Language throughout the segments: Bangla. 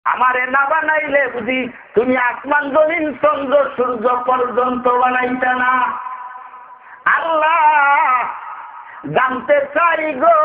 আমারে না বানাইলে বুঝি তুমি আসমান জমিন চন্দ্র সূর্য পর্যন্ত বানাইতে না। আল্লাহ জানতে চাই গো,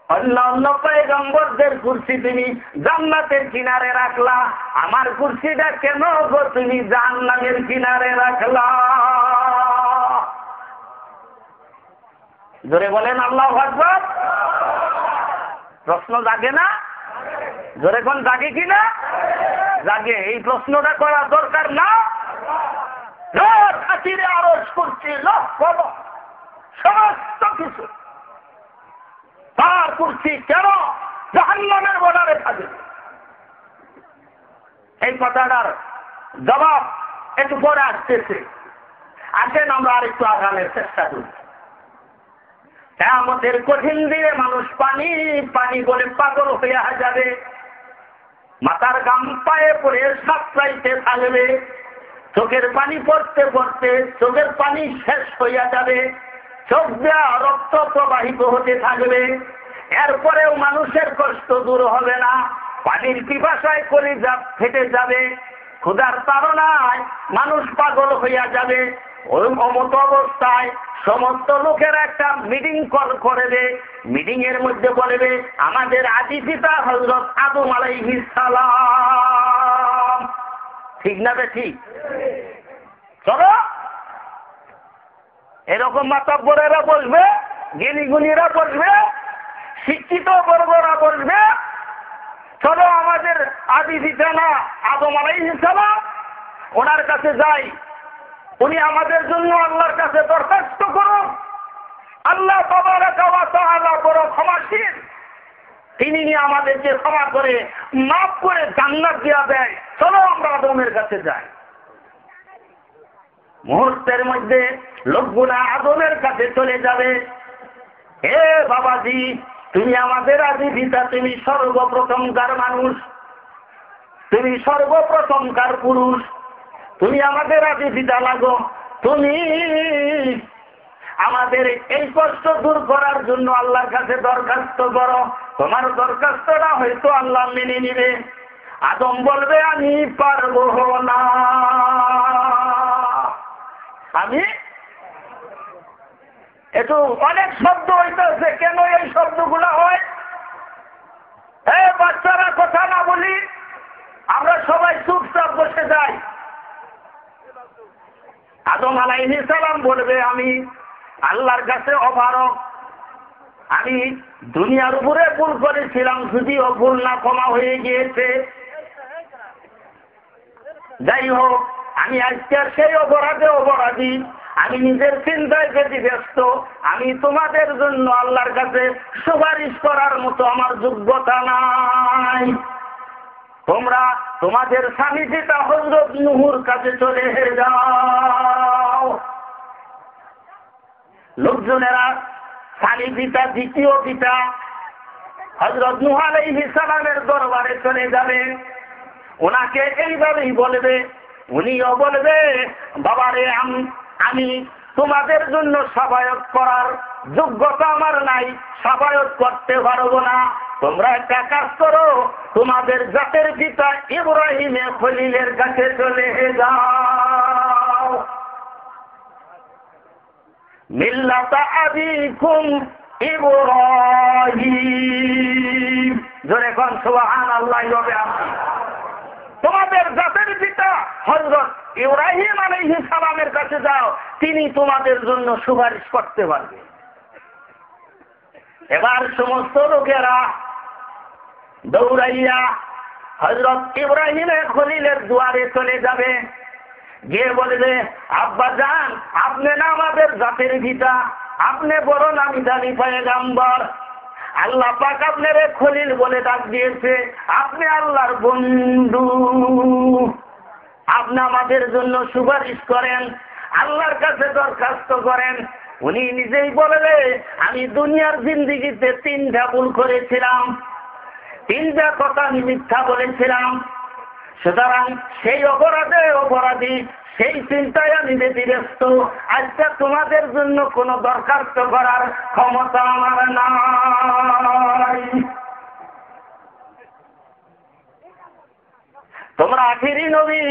অন্য অন্য পয়গম্বরদের কুরসি তুমি জান্নাতের কিনারে রাখলা, আমার কুরসিটা কেন গো তুমি জাহান্নামের কিনারে রাখলা? জোরে বলেন আল্লাহু আকবার। প্রশ্ন জাগে না? জোরে কোন জাগে কিনা? জাগে। এই প্রশ্নটা করা দরকার না? খাতিরে আরজ করছি সমস্ত কিছু তার করছি কেন জাহান্নামের বর্ডারে থাকে? এই কথাটার জবাব একটু পরে আসতেছে। আসেন আমরা আর একটু আগানোর চেষ্টা করি। আমাদের কঠিন দিনে মানুষ পানি পানি বলে পাগল হইয়া যাবে, মাথার গাম পায়ে পড়ে সাঁতরাইতে থাকবে, চোখের পানি পড়তে পড়তে চোখের পানি শেষ হইয়া যাবে, চোখ দেয়া রক্ত প্রবাহিত হতে থাকবে। এরপরেও মানুষের কষ্ট দূর হবে না, পানির পিপাসায় কলিজা ফেটে যাবে, ক্ষুধার তাড়নায় মানুষ পাগল হইয়া যাবে। ওই অমত অবস্থায় সমস্ত লোকের একটা মিটিং করবে, মিটিং এর মধ্যে বলবে আমাদের আদি পিতা হযরত আদম আলাইহিস সালাম। ঠিক না ঠিক? চলো এরকম মাতাব্বরেরা বসবে, জ্ঞানীগুণীরা বসবে, শিক্ষিত বর্গরা বসবে, চলো আমাদের আদি পিতা না আদম আলাইহিস সালাম, ওনার কাছে যাই, উনি আমাদের জন্য আল্লাহর কাছে দরখাস্ত করুন। আল্লাহ তাবারাকা ওয়া তাআলা বড় ক্ষমাশীল, তিনি আমাদেরকে ক্ষমা করে মাফ করে জান্নাত দিয়া দেয়। চলো আমরা আদমের কাছে যাই। মুহূর্তের মধ্যে লোকগুলা আদমের কাছে চলে যাবে। হে বাবাজি, তুমি আমাদের আদি পিতা, তুমি সর্বপ্রথমকার মানুষ, তুমি সর্বপ্রথমকার পুরুষ, তুমি আমাদের আদি পিতা লাগো, তুমি আমাদের এই কষ্ট দূর করার জন্য আল্লাহর কাছে দরখাস্ত করো। তোমার দরখাস্তটা হয়তো আল্লাহ মেনে নিবে। আদম বলবে আমি পারবো না। আমি একটু অনেক শব্দ হইতেছে, কেন এই শব্দগুলো হয়? বাচ্চারা কথা না বলি, আমরা সবাই চুপচাপ বসে যাই। আদম আলাইহিস সালাম বলবে আমি আল্লাহর কাছে অপারগ, আমি দুনিয়ার উপরে ভুল করেছিলাম, যদিও ভুল না ক্ষমা হয়ে গিয়েছে। যাই হোক, আমি আজকে সেই অপরাধী, আমি নিজের চিন্তায় যদি ব্যস্ত, আমি তোমাদের জন্য আল্লাহর কাছে সুপারিশ করার মতো আমার যোগ্যতা নাই। তোমরা তোমাদের স্বামী পিতা হযরত নূহর কাছে চলে যাও। লোকজনেরা স্বামী পিতা, দ্বিতীয় পিতা হযরত নূহ আলাইহিস সালামের দরবারে চলে যাবে। ওনাকে এইভাবেই বলবে, উনিও বলবে বাবারে আমি তোমাদের জন্য সাফায়াত করার যোগ্যতা আমার নাই, সাফায়াত করতে পারবো না। তোমরা একটা কাজ করো, তোমাদের জাতের পিতা ইব্রাহিমে খলিলের কাছে চলে যাও। মিল্লাতা আবিকুম ইব্রাহিম, জোরে কোন সুবহানাল্লাহ। তোমাদের জাতের পিতা হযরত ইব্রাহিম আলাইহিস সালামের কাছে যাও, তিনি তোমাদের জন্য সুপারিশ করতে পারবে। এবার সমস্ত লোকেরা দৌড়াইয়া হযরত ইব্রাহিমের খলিলের দুয়ারে চলে যাবে, গিয়ে বলবে আব্বা জান, আপনি না আমাদের জাতের পিতা, আপনি বড় নামি দামি পয়গম্বর, আল্লাহ পাক আপনারে খলিল বলে ডাক দিয়েছে, আপনি আল্লাহর বন্ধু, আপনি আমাদের জন্য সুপারিশ করেন, আল্লাহর কাছে দরখাস্ত করেন। উনি নিজেই বলবে আমি দুনিয়ার জিন্দেগিতে 3টা ভুল করেছিলাম, 3টা কথা আমি মিথ্যা বলেছিলাম, সুতরাং সেই অপরাধী, সেই চিন্তায় আমি ব্যতিব্যস্ত। আজকে তোমাদের জন্য কোনো দরখাস্ত করার ক্ষমতা আমার নাই। তোমরা আখিরি নবী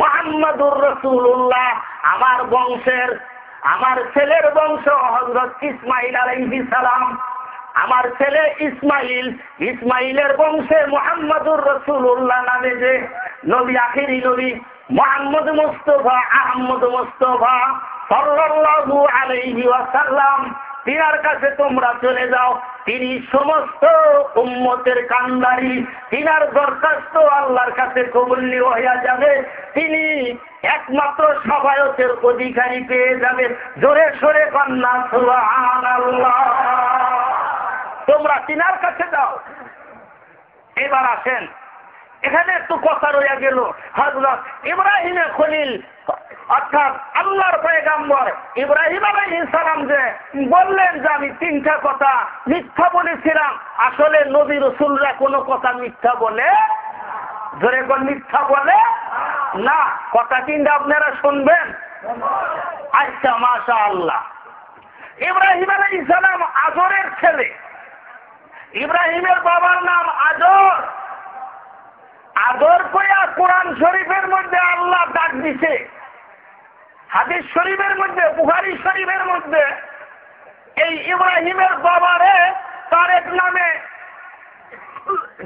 মুহাম্মাদুর রাসূলুল্লাহ, আমার বংশের, আমার ছেলের বংশ হযরত ইসমাঈল আলাইহিস সালাম, আমার ছেলে ইসমাইল, ইসমাইলের বংশে মুহাম্মাদুর রাসূলুল্লাহ নামে যে নবী, আখিরি নবী মুহাম্মদ মুস্তাফা আহমদ মুস্তাফা সাল্লাল্লাহু আলাইহি ওয়াসাল্লাম, তিনার কাছে তোমরা চলে যাও। তিনি সমস্ত উম্মতের কান্ডারি, তিনার দরখাস্ত আল্লাহর কাছে কবুল হইয়া যাবে, তিনি একমাত্র শাফায়াতের অধিকারী পেয়ে যাবে। জোরে সোরে কন্যা সুবহানাল্লাহ। তোমরা তিনার কাছে যাও। এবার আসেন, এখানে একটু কথা রইয়া গেল। হযরত ইব্রাহিমের খলিল অর্থাৎ আল্লাহর পয়গম্বর ইব্রাহিম আলাইহিস সালাম যে বললেন যে আমি তিনটা কথা মিথ্যা বলেছিলাম, আসলে নবী রাসূলরা কোনো কথা মিথ্যা বলে, ধরে কোন মিথ্যা বলে না। কথা তিনটা আপনারা শুনবেন। আচ্ছা, মাশাআল্লাহ। ইব্রাহিম আলাইহিস সালাম আজরের ছেলে। ইব্রাহিমের বাবার নাম আজর। আজর কইয়া কোরআন শরীফের মধ্যে আল্লাহ ডাক দিছে। হাদিস শরীফের মধ্যে, বুখারী শরীফের মধ্যে এই ইব্রাহিমের বাবারে তারেক নামে,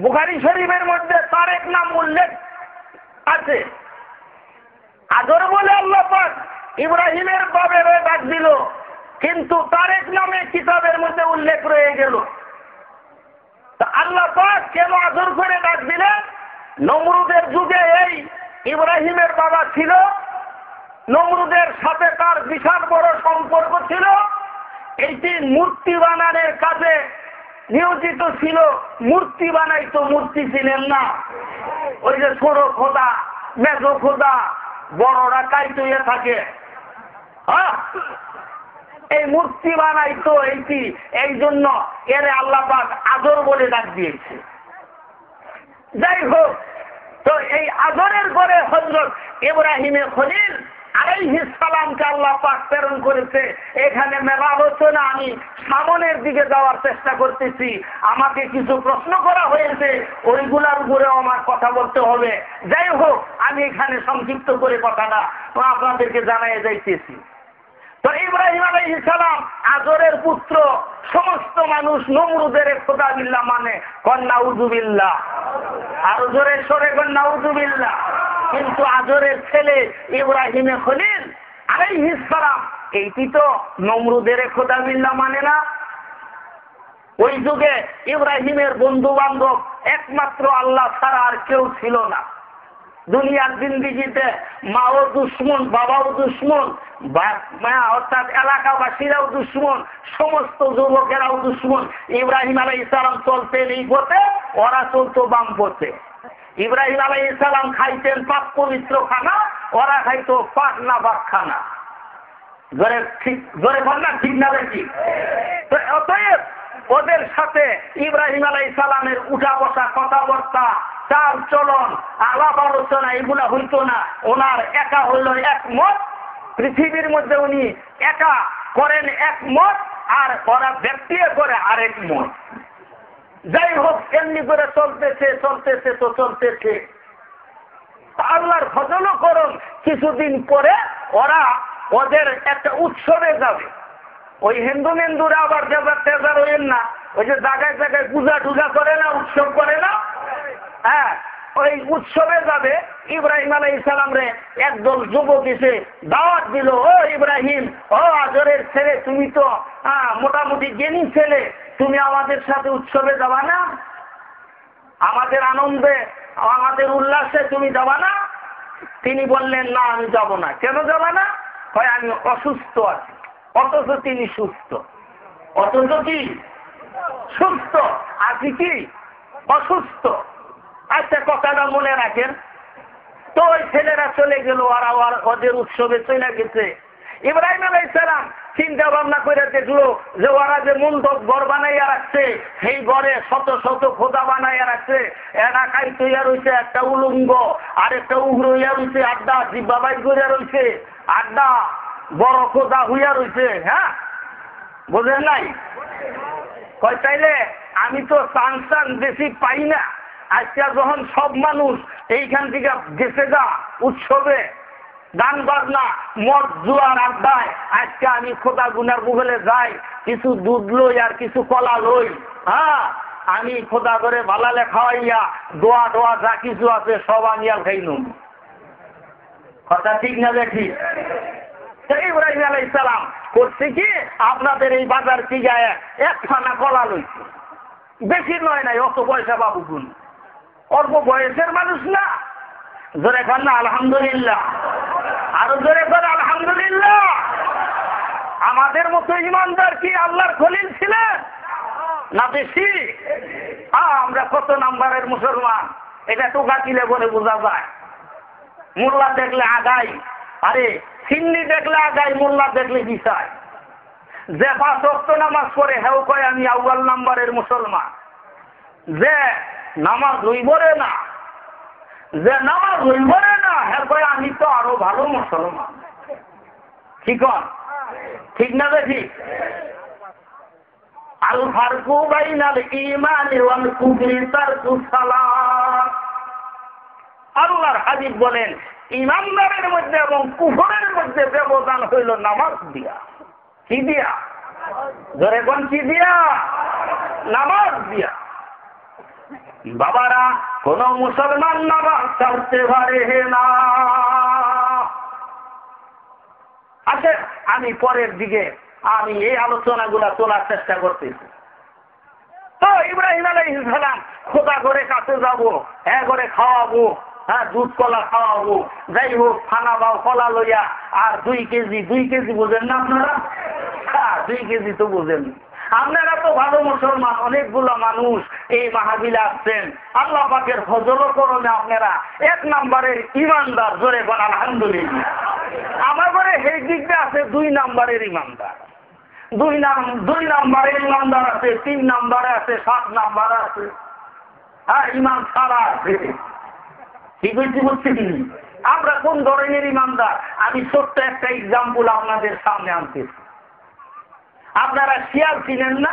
বুখারী শরীফের মধ্যে তারেক নাম উল্লেখ আছে। আজর বলে আল্লাহ পাক ইব্রাহিমের বাবারে ডাক দিল, কিন্তু তারেক নামে কিতাবের মধ্যে উল্লেখ রয়ে গেল। আল্লাহ পাক কেন আজর করে ডাক দিলেন? নমরুদের যুগে এই ইব্রাহিমের বাবা ছিল, নমরুদের সাথে তার বিশাল বড় সম্পর্ক ছিল। এইটি মূর্তি বানানোর কাজে নিয়োজিত ছিল। মূর্তি বানাইতো, মূর্তি ছিলেন না। ওই যে ছোট খোদা, মেজ খোদা, বড়রা কাইতে থাকে, হ্যাঁ, এই মূর্তি বানাইতো। এইটি এই জন্য এর আল্লাহ পাক আজর বলে ডাক দিয়েছে। যাই হোক, তো এই আজরের ঘরে হযরত ইব্রাহিমে খলিল আলাইহিস সালামকে আল্লাহ পাক প্রেরণ করেছে। এখানে মেলা আলোচনা, আমি সামনের দিকে যাওয়ার চেষ্টা করতেছি। আমাকে কিছু প্রশ্ন করা হয়েছে, ওইগুলার উপরে আমার কথা বলতে হবে। যাই হোক, আমি এখানে সংক্ষিপ্ত করে কথাটা আপনাদেরকে জানাই যাইতেছি। তো ইব্রাহিম আলাইহিস সালাম আজরের পুত্র। সমস্ত মানুষ নমরুদের খোদা বিল্লাহ মানে, কন্যা উযুবিল্লাহ, আর জোরে সরে কন্যা উযুবিল্লাহ। কিন্তু আজরের ছেলে ইব্রাহিমে খলিল আলাইহিস সালাম, এইটি তো নমরুদের খোদা বিল্লাহ মানে না। ওই যুগে ইব্রাহিমের বন্ধু বান্ধব একমাত্র আল্লাহ ছাড়া আর কেউ ছিল না। দুনিয়ার জিন্দিগিতে মাও দুশ্মন, বাবাও দুশ্মন, অর্থাৎ এলাকাবাসীরাও দুশ্মন, সমস্ত যুবকেরাও দুশ্মন। ইব্রাহিম আলাইহিস সালাম চলতেন এই পথে, ওরা চলতো বাম পথে। ইব্রাহিম আলাইহিস সালাম খাইতেন পাক পবিত্র খানা, ওরা খাইতো পাক নাপাক খানা। জোরে বল না, ঠিক না বেশি? তো অতএব ওদের সাথে ইব্রাহিম আলাইহিস সালামের উঠা বসা, কথাবার্তা, চাল চলন, আলাপ আলোচনা এগুলা হইতো না। ওনার একা হইল একমত, পৃথিবীর মধ্যে উনি একা করেন একমত, আর ওরা ব্যক্তি করে আরেক মত। যাই হোক, এমনি করে চলতেছে চলতেছে তো চলতেছে। আল্লাহর ফজল করুন, কিছুদিন পরে ওরা ওদের একটা উৎসবে যাবে। ওই হিন্দু মেন্দুরা আবার তেজার হইেন না, ওই যে জায়গায় জায়গায় পূজা টুজা করে না, উৎসব করে না, হ্যাঁ, ওই উৎসবে যাবে। ইব্রাহিম আলাইহিস সালাম রে একদল যুবক এসে দাওয়াত দিল, ও ইব্রাহিম, ও আজরের ছেলে, তুমি তো মোটামুটি জ্ঞানী ছেলে, তুমি আমাদের সাথে উৎসবে যাবা না? আমাদের আনন্দে, আমাদের উল্লাসে তুমি যাবা না? তিনি বললেন, না, আমি যাব না। কেন যাবা না? হয় আমি অসুস্থ আছি। অথচ তিনি সুস্থ। অথচ কি সুস্থ আছি, কি অসুস্থ। আচ্ছা, কথাটা মনে রাখেন। তো ওই ছেলেরা চলে গেল, ওরা ওদের উৎসবে চলে গেছে। ইব্রাহিম আলাইহিস সালাম চিন্তা ভাবনা করে দেখলো যে ওরা যে মণ্ডপ ঘর বানাইয়া রাখছে, সেই ঘরে শত শত খোদা বানাইয়া রাখছে। এরা কাইতে হইয়া রয়েছে, একটা উলঙ্গ, আর একটা উগ্র হইয়া রয়েছে, আড্ডা জিব্বাবাই করিয়া রয়েছে, আড্ডা বড় খোদা হইয়া রয়েছে। হ্যাঁ, বোঝেন নাই? কয় চাইলে আমি তো চান্স বেশি পাই না, আজকে যখন সব মানুষ এইখান থেকে গেছে গা উৎসবে গান বাজনা মদ জুয়ার আড্ডায়, আজকে আমি খোদা গুনার গুগলে যাই, কিছু দুধ লই আর কিছু কলা লই, হ্যাঁ আমি খোদা করে ভালালে খাওয়াইয়া দোয়া দোয়া যা কিছু আছে সব আমি আর খাইনুম। কথা ঠিক না দেখি? ইব্রাহিম আলাইহিস সালাম করছে কি, আপনাদের এই বাজার থেকে একখানা কলা লইছে, বেশি নয় নাই, অত পয়সা বাবু গুণ, অল্প বয়সের মানুষ না, জোরে খান না আলহামদুলিল্লাহ, আরো জোরে খান আলহামদুলিল্লাহ। আমাদের মতো ইমানদার কি আল্লাহর খলিল ছিলেন না বেশি? আমরা কত নাম্বারের মুসলমান এটা টোকা দিলে বলে বোঝা যায়। মোল্লা দেখলে আগাই, আরে সিন্নি দেখলে আগাই, মোল্লা দেখলে বিছায়। যে 5 ওয়াক্ত নামাজ পড়ে হেও কয় আমি আউয়াল নাম্বারের মুসলমান, যে নামাজ হইবরে না, যে নামাজ হইবরে না হ্যাঁ কয় আমি তো আরো ভালো মুসলমান। ঠিক ঠিক না দেখি? আল ফারকু বাইনাল ঈমানি ওয়াল কুফরি তারকুস সালাত। আল্লাহর হাবিব বলেন ঈমানদারের মধ্যে এবং কুফরের মধ্যে ব্যবধান হইল নামাজ দিয়া। কি দিয়া? জোরে কোন কি দিয়া? নামাজ দিয়া। বাবারা, কোন মুসলমান নামাজ ছাড়তে পারে না। আচ্ছা, আমি পরের দিকে আমি এই আলোচনাগুলা তোলার চেষ্টা করতেছি। তো ইব্রাহিম আলাইহিস সালাম খোদা করে কাছে যাবো, হ্যাঁ করে খাওয়াবো, হ্যাঁ দুধ কলা খাওয়াবো, যাই হোক খানা বাও কলা লইয়া, আর 2 কেজি বুঝেন না আপনারা? হ্যাঁ 2 কেজি তো বুঝেন। আপনারা তো ভালো মুসলমান, অনেকগুলো মানুষ এই মাহফিলে আসছেন, আল্লাহ পাকের ফজল করণে আপনারা 1 নম্বরের ইমানদার। জোরে বল আলহামদুলিল্লাহ। আমার ঘরে সেই দিকটা আছে 2 নম্বরের ইমানদার, 2 নম্বরের ইমানদার আছে, 3 নম্বরে আছে, 7 নম্বরে আছে, হ্যাঁ ইমান ছাড়া আছে। ঠিক হয়েছে বুঝছি? আমরা কোন ধরনের ইমানদার আমি ছোট্ট একটা এক্সাম্পল আপনাদের সামনে আনতেছি। আপনারা শিয়াল চিনেন না?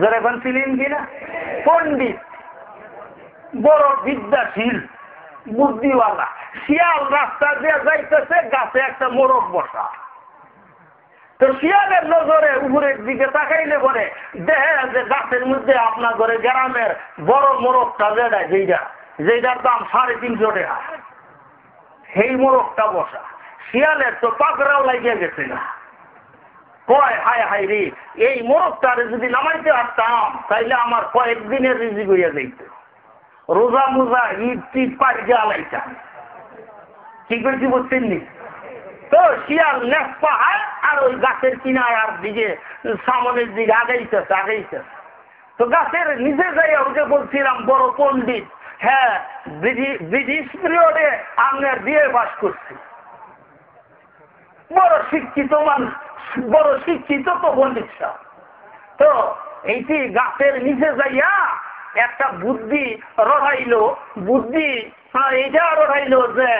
যারা এখন চিনেন কিনা? পণ্ডিত, বড় বিদ্যাশীল, বুদ্ধিওয়ালা শিয়াল রাস্তা দিয়ে যাইতেছে, গাছে একটা মোরগ বসা। তো শিয়ালের নজরে উপরের দিকে তাকাইলে পরে দেখে যে গাছের মধ্যে আপনার ঘরে গ্রামের বড় মোরগটা যেটার দাম 350 টাকা, সেই মোরগটা বসা। শিয়ালের তো পাকড়াও লাগিয়ে গেছে না, কয় হায় হায় রে, এই মোরগটারে যদি নামাইতে পারতাম তাইলে আমার কয়েকদিনের রিজিক হইয়া যাইত, রোজা মোজা ঈদ টিদ পাইতে আলাইতাম। ঠিক করেছি বুঝছেন নি? তো শিয়াল নেক পাহাড় আর ওই গাছের কিনারার দিকে সামনের দিকে আগাইতেছে। তো গাছের নিচে যাইয়া ওই যে বলছিলাম বড় পণ্ডিত, হ্যাঁ ব্রিটিশ পিরিয়ডে আপনার বিয়ে পাস করছি, বড় শিক্ষিত মানুষ, বড় শিক্ষিত তো পণ্ডিত সাহেব। তো এইটি গাছের নিচে যাইয়া একটা বুদ্ধি রড়াইলো, এইটা রড়াইলো যে